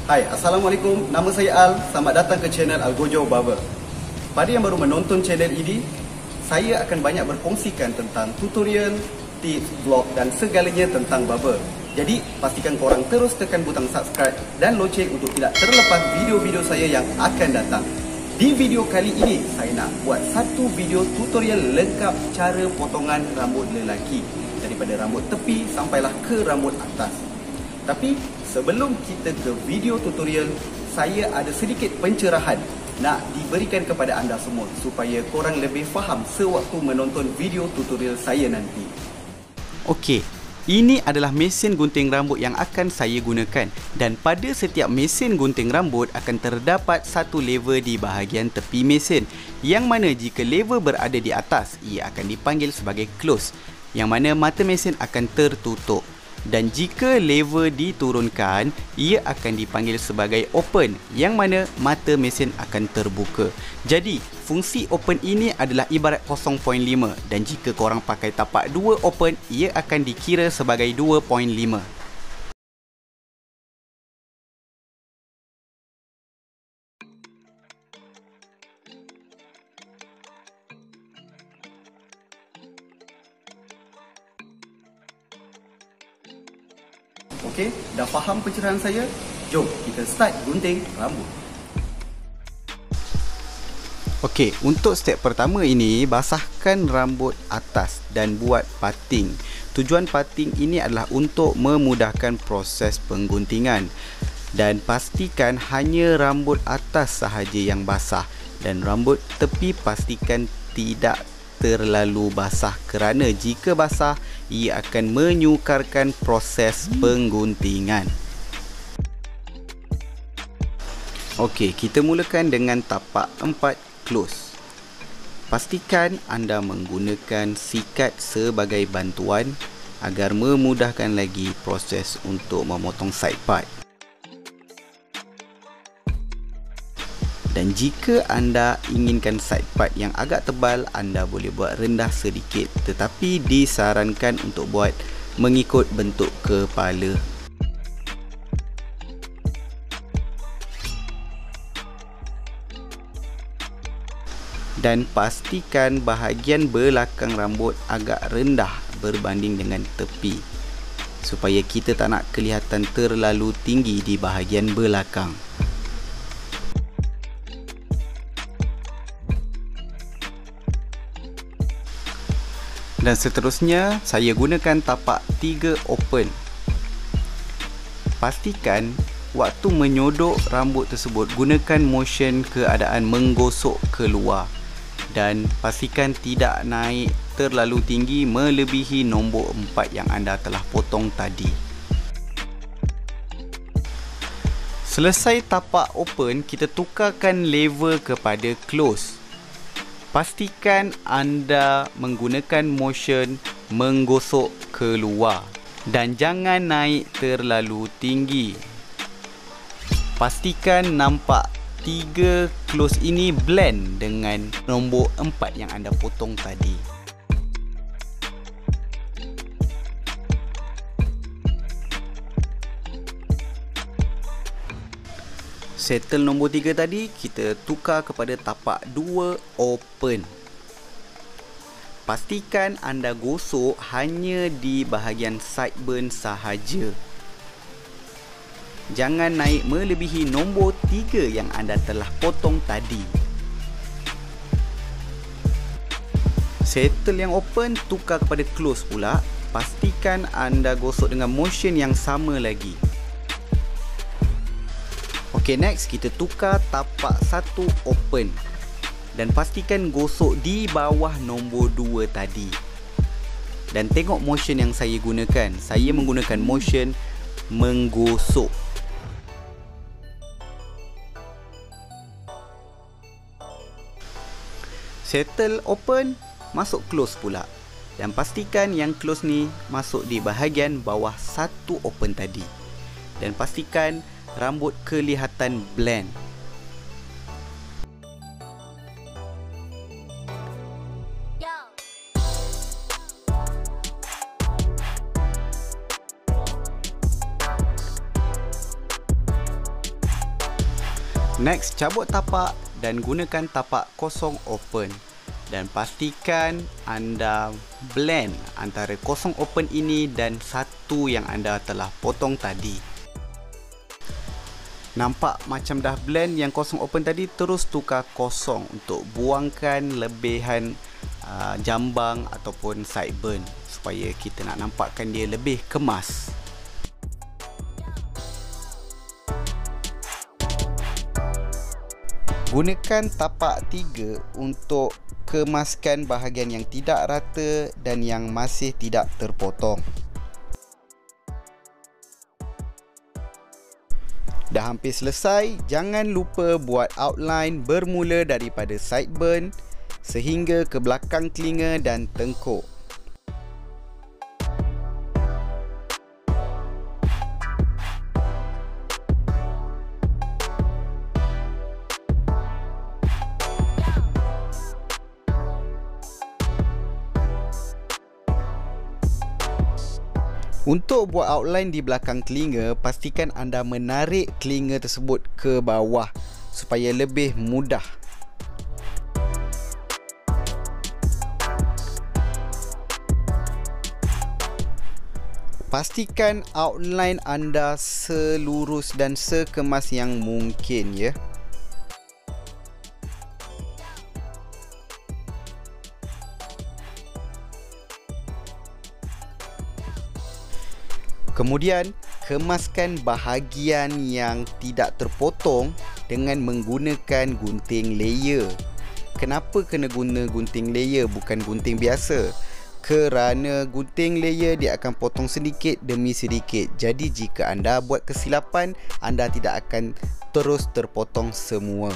Hai, Assalamualaikum. Nama saya Al. Selamat datang ke channel Al Gojo Barber. Pada yang baru menonton channel ini, saya akan banyak berkongsikan tentang tutorial, tips, vlog dan segalanya tentang barber. Jadi, pastikan korang terus tekan butang subscribe dan loceng untuk tidak terlepas video-video saya yang akan datang. Di video kali ini, saya nak buat satu video tutorial lengkap cara potongan rambut lelaki. Daripada rambut tepi sampailah ke rambut atas. Tapi sebelum kita ke video tutorial, saya ada sedikit pencerahan nak diberikan kepada anda semua supaya korang lebih faham sewaktu menonton video tutorial saya nanti. Okey, ini adalah mesin gunting rambut yang akan saya gunakan, dan pada setiap mesin gunting rambut akan terdapat satu lever di bahagian tepi mesin, yang mana jika lever berada di atas, ia akan dipanggil sebagai close, yang mana mata mesin akan tertutup. Dan jika lever diturunkan, ia akan dipanggil sebagai open, yang mana mata mesin akan terbuka. Jadi, fungsi open ini adalah ibarat 0.5, dan jika korang pakai tapak 2 open, ia akan dikira sebagai 2.5. Okey, dah faham pencerahan saya? Jom kita start gunting rambut. Okey, untuk step pertama ini, basahkan rambut atas dan buat parting. Tujuan parting ini adalah untuk memudahkan proses pengguntingan. Dan pastikan hanya rambut atas sahaja yang basah, dan rambut tepi pastikan tidak terlalu basah, kerana jika basah ia akan menyukarkan proses pengguntingan. Okey, kita mulakan dengan tapak 4 close. Pastikan anda menggunakan sikat sebagai bantuan agar memudahkan lagi proses untuk memotong side part. Dan jika anda inginkan side part yang agak tebal, anda boleh buat rendah sedikit, tetapi disarankan untuk buat mengikut bentuk kepala. Dan pastikan bahagian belakang rambut agak rendah berbanding dengan tepi, supaya kita tak nak kelihatan terlalu tinggi di bahagian belakang. Dan seterusnya, saya gunakan tapak 3 open. Pastikan waktu menyodok rambut tersebut, gunakan motion keadaan menggosok keluar. Dan pastikan tidak naik terlalu tinggi melebihi nombor 4 yang anda telah potong tadi. Selesai tapak open, kita tukarkan lever kepada close. Pastikan anda menggunakan motion menggosok keluar dan jangan naik terlalu tinggi. Pastikan nampak 3 close ini blend dengan nombor 4 yang anda potong tadi. Settle nombor 3 tadi, kita tukar kepada tapak 2 open. Pastikan anda gosok hanya di bahagian sideburn sahaja. Jangan naik melebihi nombor 3 yang anda telah potong tadi. Settle yang open, tukar kepada close pula. Pastikan anda gosok dengan motion yang sama lagi. Ok, next kita tukar tapak 1 open. Dan pastikan gosok di bawah nombor 2 tadi. Dan tengok motion yang saya gunakan. Saya menggunakan motion menggosok. Settle open, masuk close pula. Dan pastikan yang close ni masuk di bahagian bawah 1 open tadi. Dan pastikan rambut kelihatan blend. Next, cabut tapak dan gunakan tapak kosong open. Dan pastikan anda blend antara kosong open ini dan satu yang anda telah potong tadi. Nampak macam dah blend yang kosong open tadi, terus tukar kosong untuk buangkan lebihan jambang ataupun sideburn supaya kita nak nampakkan dia lebih kemas. Gunakan tapak 3 untuk kemaskan bahagian yang tidak rata dan yang masih tidak terpotong. Dah hampir selesai, jangan lupa buat outline bermula daripada sideburn sehingga ke belakang telinga dan tengkuk. Untuk buat outline di belakang telinga, pastikan anda menarik telinga tersebut ke bawah supaya lebih mudah. Pastikan outline anda selurus dan sekemas yang mungkin, ya. Kemudian, kemaskan bahagian yang tidak terpotong dengan menggunakan gunting layer. Kenapa kena guna gunting layer bukan gunting biasa? Kerana gunting layer dia akan potong sedikit demi sedikit. Jadi jika anda buat kesilapan, anda tidak akan terus terpotong semua.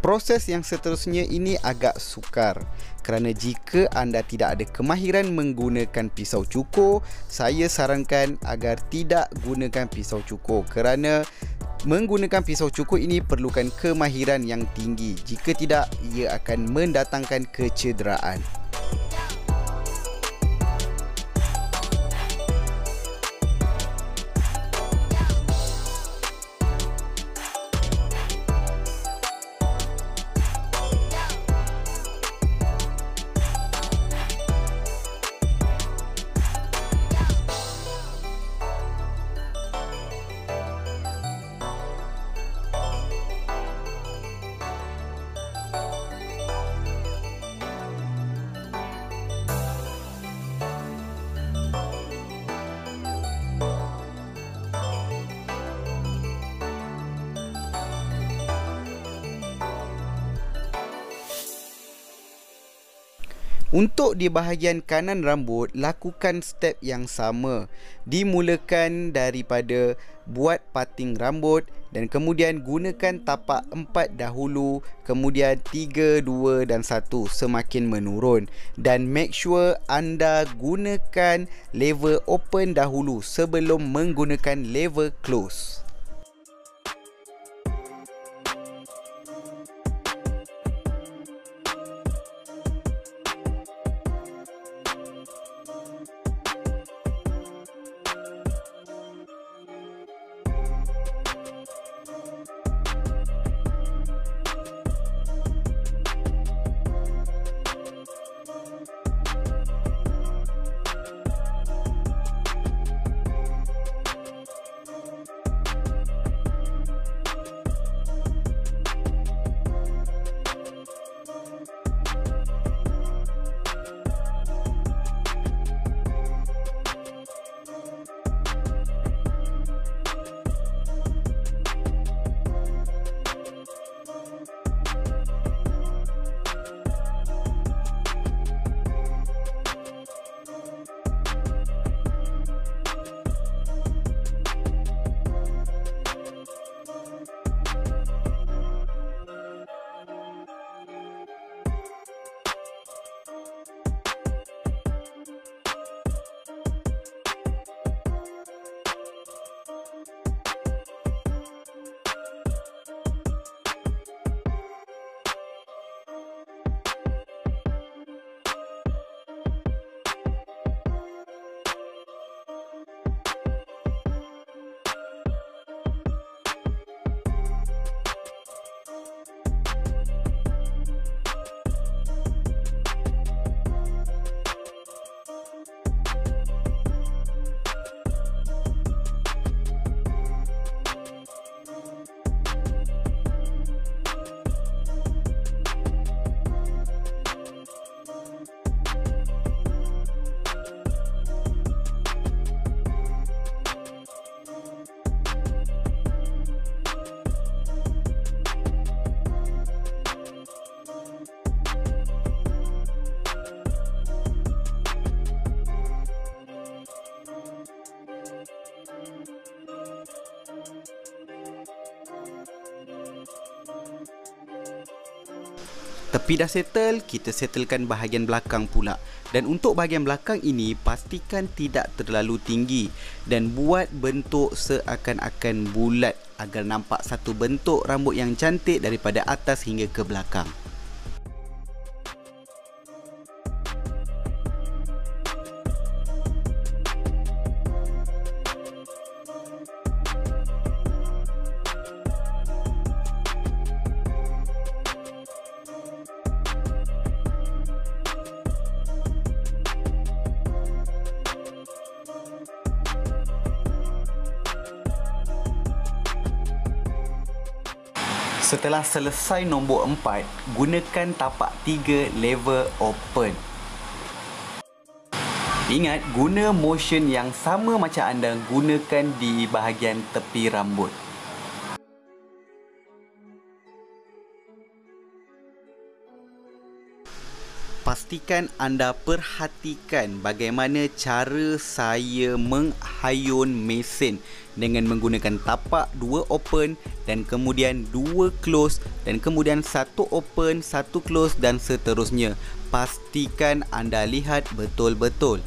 Proses yang seterusnya ini agak sukar kerana jika anda tidak ada kemahiran menggunakan pisau cukur, saya sarankan agar tidak gunakan pisau cukur kerana menggunakan pisau cukur ini perlukan kemahiran yang tinggi. Jika tidak, ia akan mendatangkan kecederaan. Untuk di bahagian kanan rambut, lakukan step yang sama. Dimulakan daripada buat parting rambut dan kemudian gunakan tapak 4 dahulu, kemudian 3, 2 dan 1 semakin menurun. Dan make sure anda gunakan lever open dahulu sebelum menggunakan lever close. Tepi dah settle, kita settlekan bahagian belakang pula. Dan untuk bahagian belakang ini, pastikan tidak terlalu tinggi dan buat bentuk seakan-akan bulat agar nampak satu bentuk rambut yang cantik daripada atas hingga ke belakang. Setelah selesai nombor 4, gunakan tapak 3 lever open. Ingat, guna motion yang sama macam anda gunakan di bahagian tepi rambut. Pastikan anda perhatikan bagaimana cara saya menghayun mesin dengan menggunakan tapak 2 open dan kemudian 2 close dan kemudian 1 open, 1 close dan seterusnya. Pastikan anda lihat betul-betul.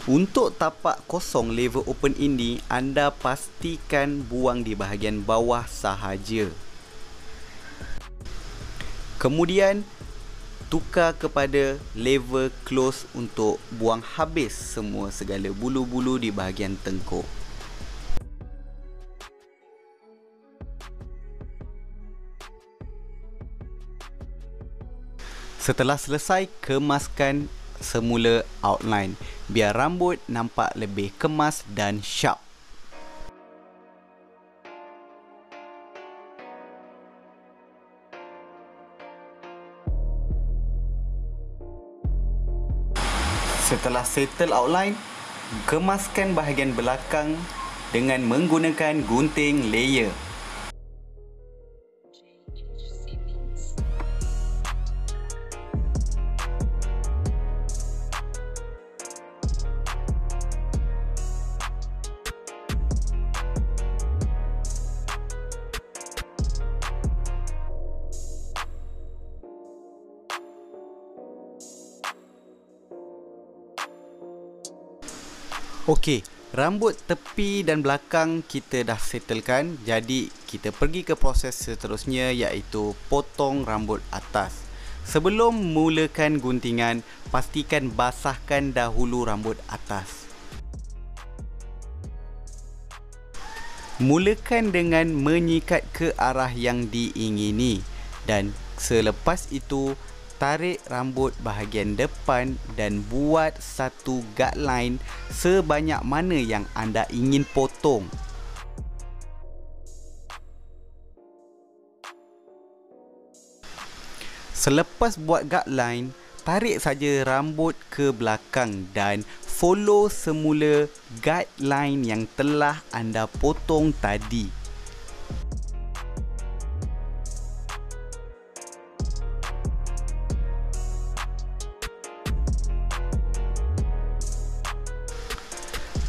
Untuk tapak kosong lever open ini, anda pastikan buang di bahagian bawah sahaja. Kemudian tukar kepada lever close untuk buang habis semua segala bulu-bulu di bahagian tengkuk. Setelah selesai, kemaskan semula outline biar rambut nampak lebih kemas dan sharp. Setelah settle outline, kemaskan bahagian belakang dengan menggunakan gunting layer. Okey, rambut tepi dan belakang kita dah settlekan. Jadi kita pergi ke proses seterusnya, iaitu potong rambut atas. Sebelum mulakan guntingan, pastikan basahkan dahulu rambut atas. Mulakan dengan menyikat ke arah yang diingini dan selepas itu tarik rambut bahagian depan dan buat satu guideline sebanyak mana yang anda ingin potong. Selepas buat guideline, tarik saja rambut ke belakang dan follow semula guideline yang telah anda potong tadi.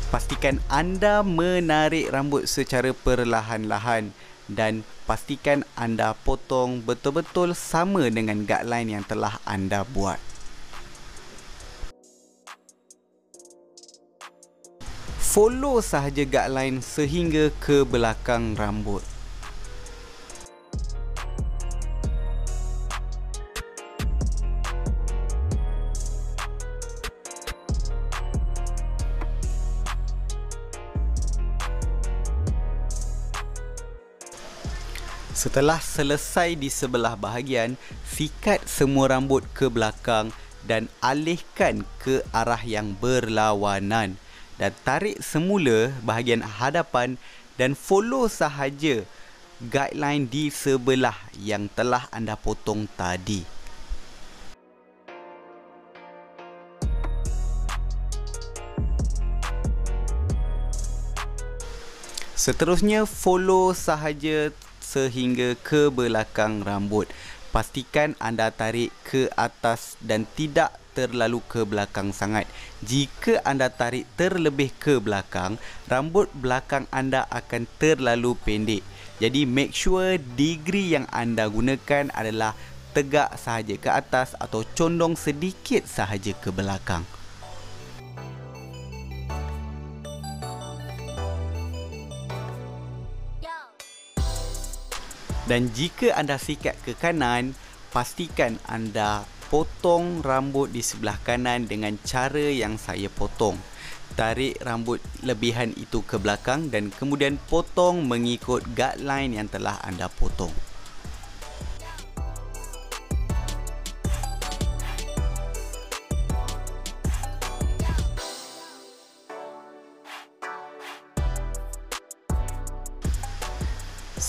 Pastikan anda menarik rambut secara perlahan-lahan dan pastikan anda potong betul-betul sama dengan guideline yang telah anda buat. Follow sahaja guideline sehingga ke belakang rambut. Setelah selesai di sebelah bahagian, sikat semua rambut ke belakang dan alihkan ke arah yang berlawanan. Dan tarik semula bahagian hadapan dan follow sahaja guideline di sebelah yang telah anda potong tadi. Seterusnya, follow sahaja sehingga ke belakang rambut. Pastikan anda tarik ke atas dan tidak terlalu ke belakang sangat. Jika anda tarik terlebih ke belakang, rambut belakang anda akan terlalu pendek. Jadi make sure degree yang anda gunakan adalah tegak sahaja ke atas atau condong sedikit sahaja ke belakang. Dan jika anda sikat ke kanan, pastikan anda potong rambut di sebelah kanan dengan cara yang saya potong. Tarik rambut lebihan itu ke belakang dan kemudian potong mengikut guideline yang telah anda potong.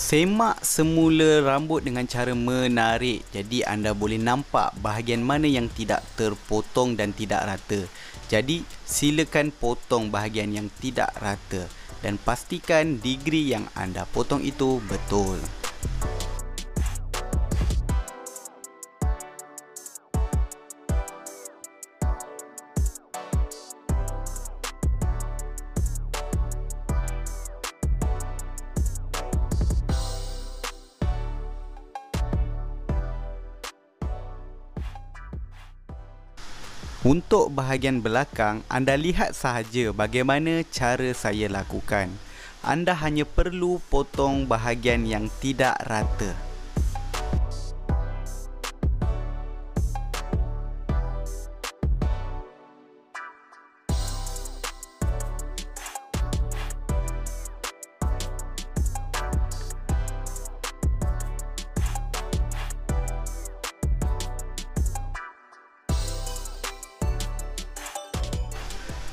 Semak semula rambut dengan cara menarik, jadi anda boleh nampak bahagian mana yang tidak terpotong dan tidak rata. Jadi silakan potong bahagian yang tidak rata dan pastikan degree yang anda potong itu betul. Untuk bahagian belakang, anda lihat sahaja bagaimana cara saya lakukan. Anda hanya perlu potong bahagian yang tidak rata.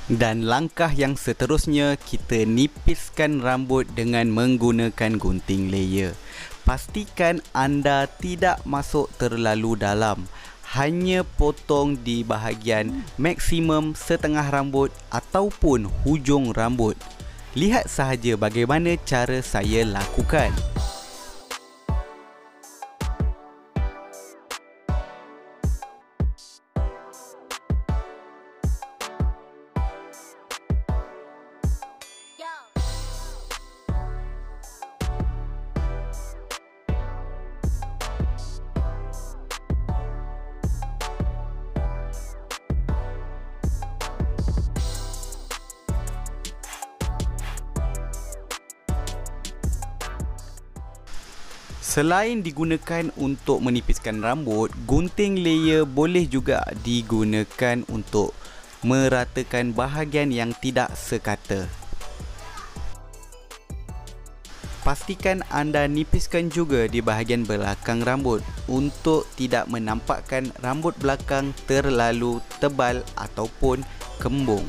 Dan langkah yang seterusnya, kita nipiskan rambut dengan menggunakan gunting layer. Pastikan anda tidak masuk terlalu dalam. Hanya potong di bahagian maksimum setengah rambut ataupun hujung rambut. Lihat sahaja bagaimana cara saya lakukan. Selain digunakan untuk menipiskan rambut, gunting layer boleh juga digunakan untuk meratakan bahagian yang tidak sekata. Pastikan anda nipiskan juga di bahagian belakang rambut untuk tidak menampakkan rambut belakang terlalu tebal ataupun kembung.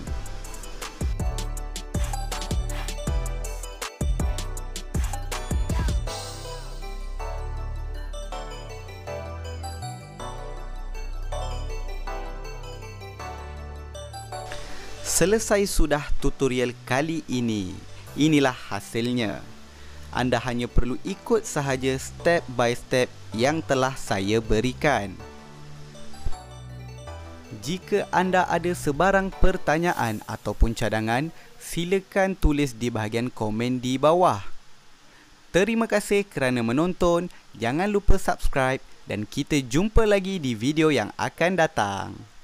Selesai sudah tutorial kali ini. Inilah hasilnya. Anda hanya perlu ikut sahaja step by step yang telah saya berikan. Jika anda ada sebarang pertanyaan ataupun cadangan, silakan tulis di bahagian komen di bawah. Terima kasih kerana menonton. Jangan lupa subscribe dan kita jumpa lagi di video yang akan datang.